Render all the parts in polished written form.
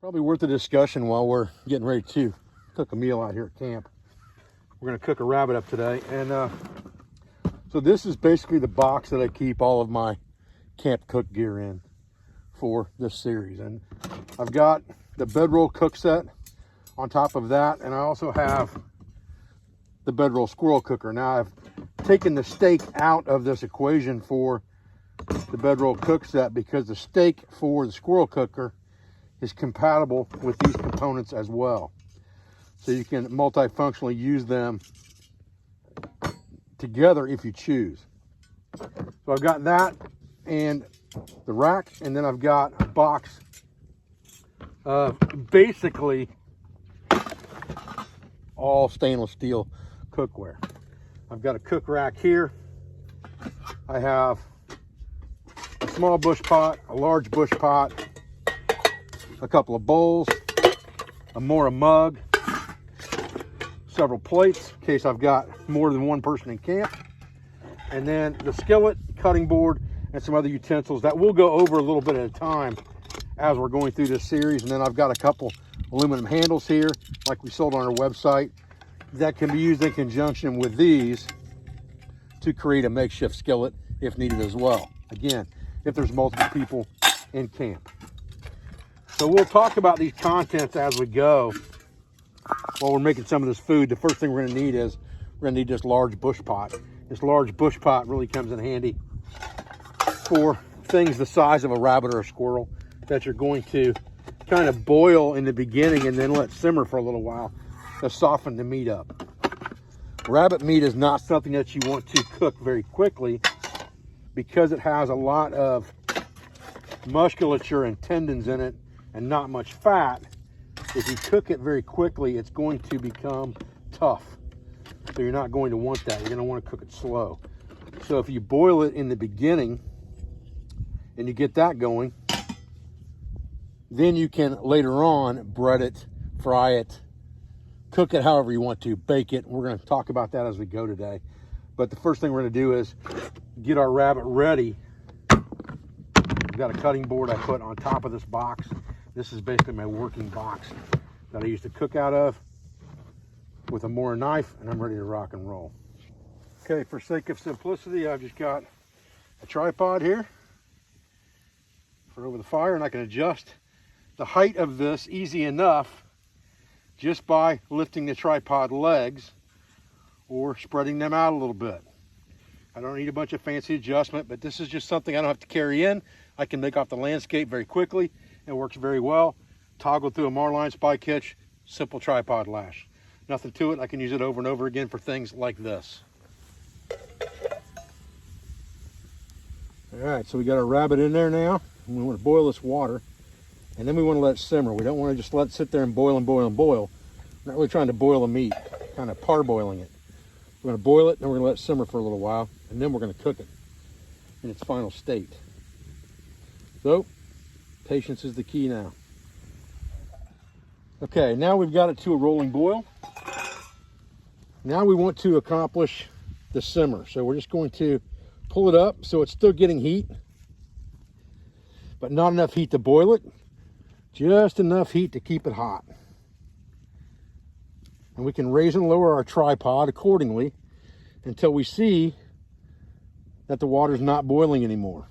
Probably worth a discussion while we're getting ready to cook a meal out here at camp. We're gonna cook a rabbit up today. And so this is basically the box that I keep all of my camp cook gear in for this series. And I've got the bedroll cook set on top of that. And I also have the bedroll squirrel cooker. Now I've taken the steak out of this equation for the bedroll cook set because the steak for the squirrel cooker is compatible with these components as well. So you can multifunctionally use them together if you choose. So I've got that and the rack, and then I've got a box of basically all stainless steel cookware. I've got a cook rack here. I have a small bush pot, a large bush pot, a couple of bowls, a mug, several plates in case I've got more than one person in camp, and then the skillet, cutting board, and some other utensils that we'll go over a little bit at a time as we're going through this series. And then I've got a couple aluminum handles here, like we sold on our website, that can be used in conjunction with these to create a makeshift skillet if needed as well. Again, if there's multiple people in camp. So we'll talk about these contents as we go while we're making some of this food. The first thing we're gonna need is this large bush pot. This large bush pot really comes in handy for things the size of a rabbit or a squirrel that you're going to kind of boil in the beginning and then let simmer for a little while to soften the meat up. Rabbit meat is not something that you want to cook very quickly because it has a lot of musculature and tendons in it and not much fat. If you cook it very quickly, it's going to become tough. So you're not going to want that. You're going to want to cook it slow. So if you boil it in the beginning and you get that going, then you can later on bread it, fry it, cook it however you want to, bake it. We're going to talk about that as we go today. But the first thing we're going to do is get our rabbit ready. I've got a cutting board I put on top of this box. This is basically my working box that I used to cook out of with a Mora knife, and I'm ready to rock and roll. Okay, for sake of simplicity, I've just got a tripod here for over the fire, and I can adjust the height of this easy enough just by lifting the tripod legs or spreading them out a little bit. I don't need a bunch of fancy adjustment, but this is just something I don't have to carry in. I can make off the landscape very quickly. It works very well. Toggle through a Marline spike hitch, simple tripod lash. Nothing to it. I can use it over and over again for things like this. All right, so we got our rabbit in there now. And we want to boil this water, and then we want to let it simmer. We don't want to just let it sit there and boil and boil and boil. We're not really trying to boil the meat, kind of parboiling it. We're going to boil it, and then we're going to let it simmer for a little while, and then we're going to cook it in its final state. So, patience is the key now. Okay, now we've got it to a rolling boil. Now we want to accomplish the simmer. So we're just going to pull it up so it's still getting heat, but not enough heat to boil it, just enough heat to keep it hot. And we can raise and lower our tripod accordingly until we see that the water's not boiling anymore.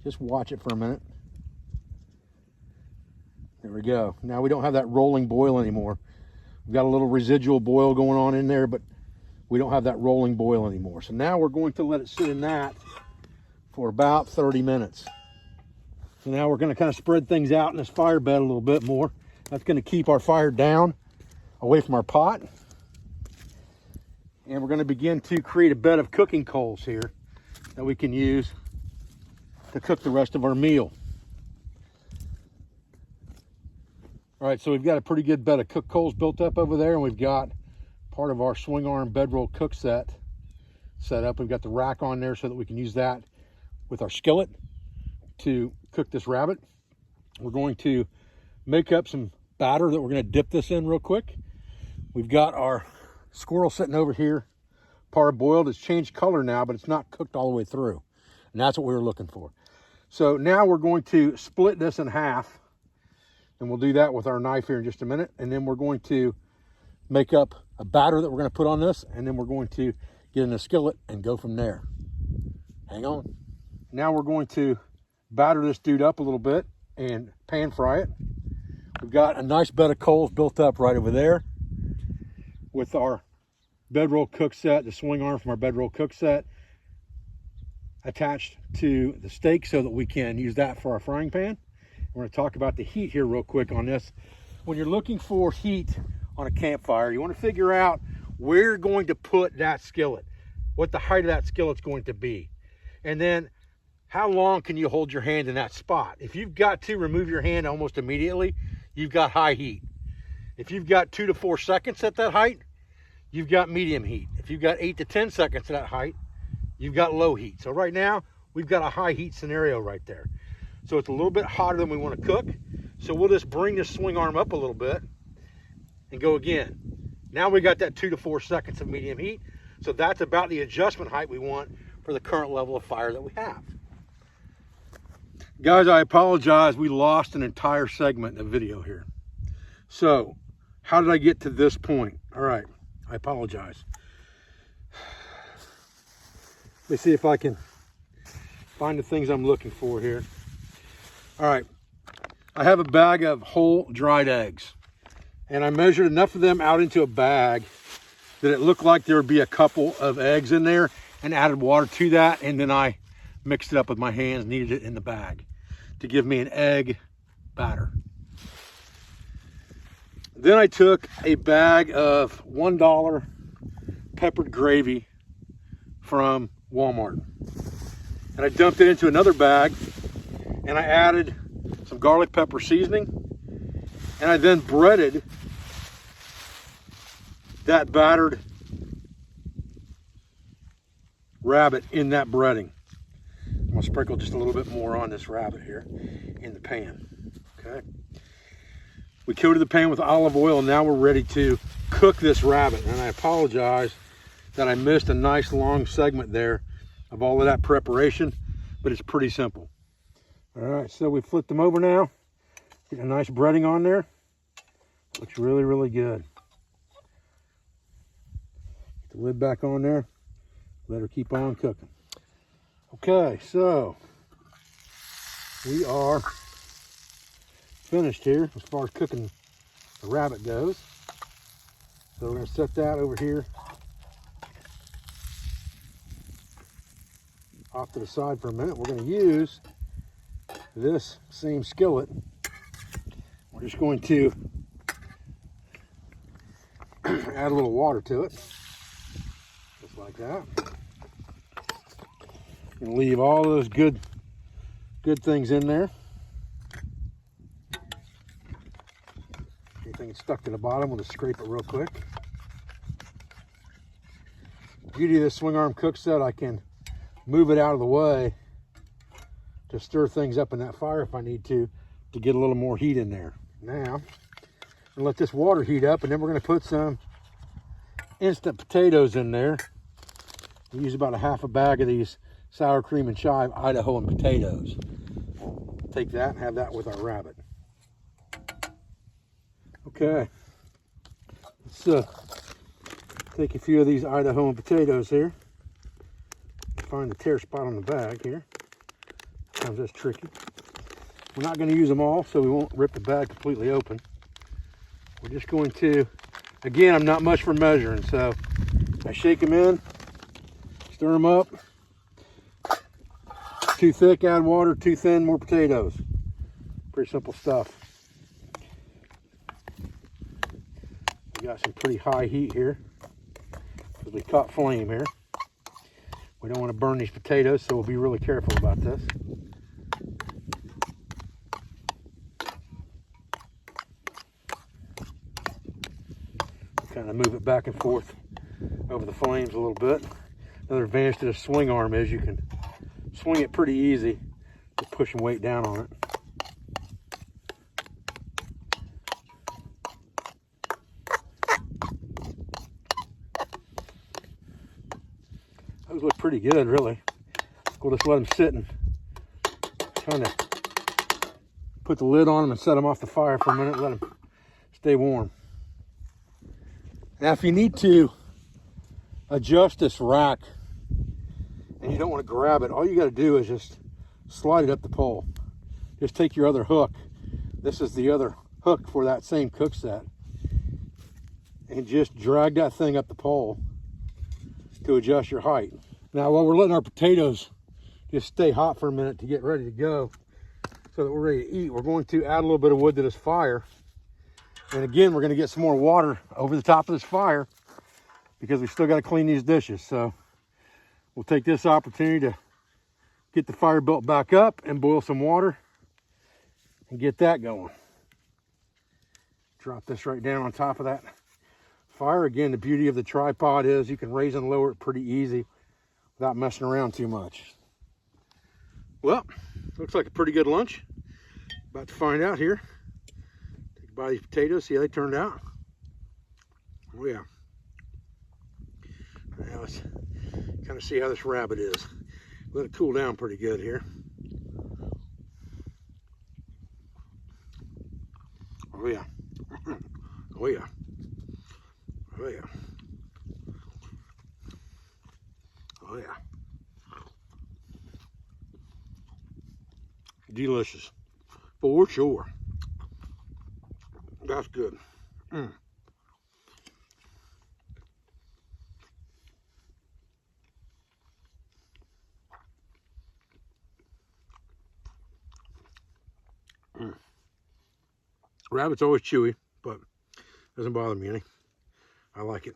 Just watch it for a minute. There we go. Now we don't have that rolling boil anymore. We've got a little residual boil going on in there, but we don't have that rolling boil anymore. So now we're going to let it sit in that for about 30 minutes. So now we're going to kind of spread things out in this fire bed a little bit more. That's going to keep our fire down away from our pot. And we're going to begin to create a bed of cooking coals here that we can use to cook the rest of our meal. All right, so we've got a pretty good bed of cook coals built up over there, and we've got part of our swing arm bedroll cook set up. We've got the rack on there so that we can use that with our skillet to cook this rabbit. We're going to make up some batter that we're going to dip this in real quick. We've got our squirrel sitting over here, parboiled. It's changed color now, but it's not cooked all the way through. And that's what we were looking for. So now we're going to split this in half, and we'll do that with our knife here in just a minute. And then we're going to make up a batter that we're going to put on this, and then we're going to get in a skillet and go from there. Hang on. Now we're going to batter this dude up a little bit and pan fry it. We've got a nice bed of coals built up right over there with our bedroll cook set, the swing arm from our bedroll cook set attached to the stake so that we can use that for our frying pan. We're going to talk about the heat here real quick on this. When you're looking for heat on a campfire, you want to figure out where you're going to put that skillet, what the height of that skillet's going to be, and then how long can you hold your hand in that spot. If you've got to remove your hand almost immediately, you've got high heat. If you've got 2 to 4 seconds at that height, you've got medium heat. If you've got 8 to 10 seconds at that height, you've got low heat. So right now, we've got a high heat scenario right there. So it's a little bit hotter than we want to cook. So we'll just bring this swing arm up a little bit and go again. Now we got that 2 to 4 seconds of medium heat. So that's about the adjustment height we want for the current level of fire that we have. Guys, I apologize. We lost an entire segment of video here. So how did I get to this point? All right, I apologize. Let me see if I can find the things I'm looking for here. All right, I have a bag of whole dried eggs, and I measured enough of them out into a bag that it looked like there would be a couple of eggs in there, and added water to that, and then I mixed it up with my hands, kneaded it in the bag to give me an egg batter. Then I took a bag of $1 peppered gravy from Walmart, and I dumped it into another bag, and I added some garlic pepper seasoning, and I then breaded that battered rabbit in that breading. I'm gonna sprinkle just a little bit more on this rabbit here in the pan. Okay. We coated the pan with olive oil, and now we're ready to cook this rabbit. And I apologize that I missed a nice long segment there of all of that preparation, but it's pretty simple. All right, so we flipped them over now. Get a nice breading on there. Looks really, really good. Get the lid back on there. Let her keep on cooking. Okay, so we are finished here as far as cooking the rabbit goes. So we're going to set that over here off to the side for a minute. We're going to use this same skillet. We're just going to add a little water to it, just like that. And leave all those good things in there. Anything stuck to the bottom, we'll just scrape it real quick. Beauty of this swing arm cook set, I can move it out of the way to stir things up in that fire if I need to get a little more heat in there. Now, and let this water heat up, and then we're going to put some instant potatoes in there. We use about a half a bag of these sour cream and chive Idaho and potatoes. We'll take that and have that with our rabbit. Okay, let's take a few of these Idaho and potatoes here. Find the tear spot on the bag here. Sometimes that's tricky. We're not going to use them all, so we won't rip the bag completely open. We're just going to, again, I'm not much for measuring, so I shake them in, stir them up. Too thick, add water. Too thin, more potatoes. Pretty simple stuff. We got some pretty high heat here because we caught flame here. We don't want to burn these potatoes, so we'll be really careful about this. Kind of move it back and forth over the flames a little bit. Another advantage to the swing arm is you can swing it pretty easy, just pushing weight down on it. Those look pretty good, really. We'll just let them sit and kind of put the lid on them and set them off the fire for a minute, let them stay warm. Now, if you need to adjust this rack and you don't want to grab it, all you got to do is just slide it up the pole. Just take your other hook. This is the other hook for that same cook set. And just drag that thing up the pole to adjust your height. Now, while we're letting our potatoes just stay hot for a minute to get ready to go so that we're ready to eat, we're going to add a little bit of wood to this fire. And again, we're going to get some more water over the top of this fire because we still got to clean these dishes. So we'll take this opportunity to get the fire built back up and boil some water and get that going. Drop this right down on top of that fire. Again, the beauty of the tripod is you can raise and lower it pretty easy without messing around too much. Well, looks like a pretty good lunch. About to find out here. Take a bite of these potatoes, see how they turned out. Oh yeah. Now let's kind of see how this rabbit is. Let it cool down pretty good here. Oh yeah. Oh yeah. Oh yeah. Oh yeah. Delicious. For sure. That's good. Rabbit's always chewy, but doesn't bother me any. I like it.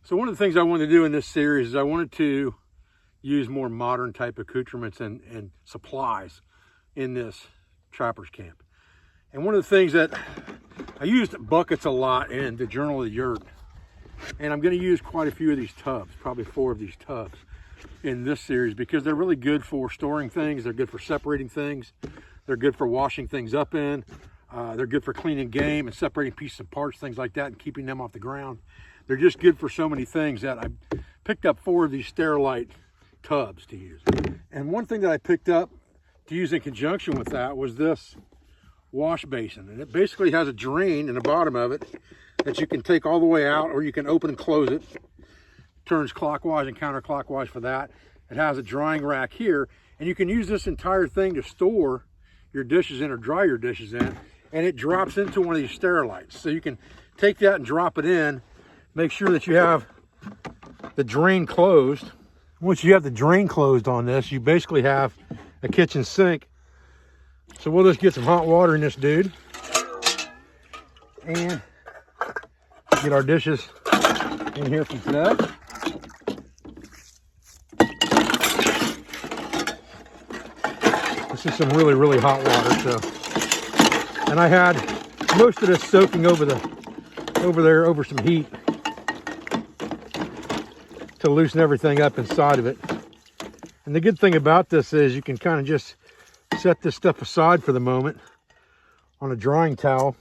So one of the things I wanted to do in this series is I wanted to use more modern type accoutrements and supplies in this trapper's camp. And one of the things that I used buckets a lot in the Journal of the Yurt, and I'm going to use quite a few of these tubs, probably 4 of these tubs in this series, because they're really good for storing things. They're good for separating things. They're good for washing things up in. They're good for cleaning game and separating pieces of parts, things like that, and keeping them off the ground. They're just good for so many things that I picked up 4 of these Sterilite tubs to use. And one thing that I picked up to use in conjunction with that was this wash basin. And it basically has a drain in the bottom of it that you can take all the way out, or you can open and close it. Turns clockwise and counterclockwise for that. It has a drying rack here, and you can use this entire thing to store your dishes in or dry your dishes in, and it drops into one of these Sterilites. So you can take that and drop it in. Make sure that you have the drain closed. Once you have the drain closed on this, you basically have a kitchen sink. So we'll just get some hot water in this dude and get our dishes in here from today. This is some really, really hot water. So, and I had most of this soaking over some heat to loosen everything up inside of it. And the good thing about this is you can kind of just set this stuff aside for the moment on a drying towel.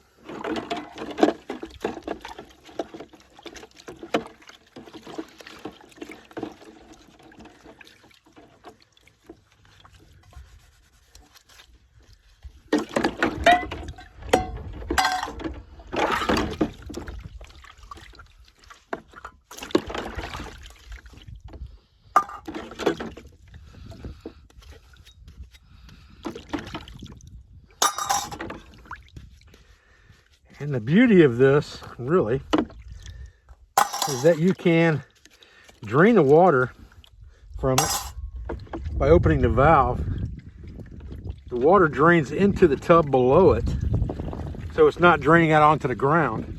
And the beauty of this, really, is that you can drain the water from it by opening the valve. The water drains into the tub below it, so it's not draining out onto the ground.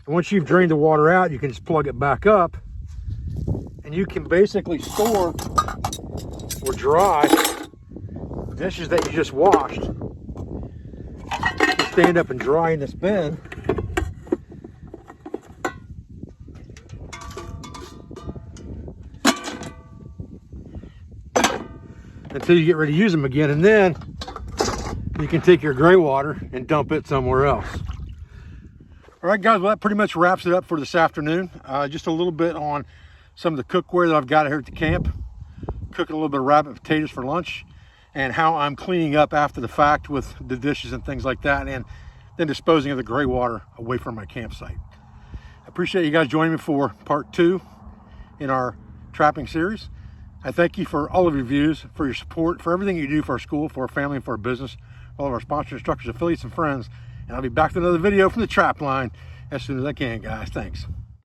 And once you've drained the water out, you can just plug it back up, and you can basically store or dry dishes that you just washed. Just stand up and dry in this bin. Until you get ready to use them again, and then you can take your gray water and dump it somewhere else. All right, guys, well, that pretty much wraps it up for this afternoon. Just a little bit on some of the cookware that I've got here at the camp, cooking a little bit of rabbit potatoes for lunch, and how I'm cleaning up after the fact with the dishes and things like that, and then disposing of the gray water away from my campsite. I appreciate you guys joining me for part 2 in our trapping series. I thank you for all of your views, for your support, for everything you do for our school, for our family, and for our business, all of our sponsors, instructors, affiliates, and friends. And I'll be back with another video from the trap line as soon as I can, guys. Thanks.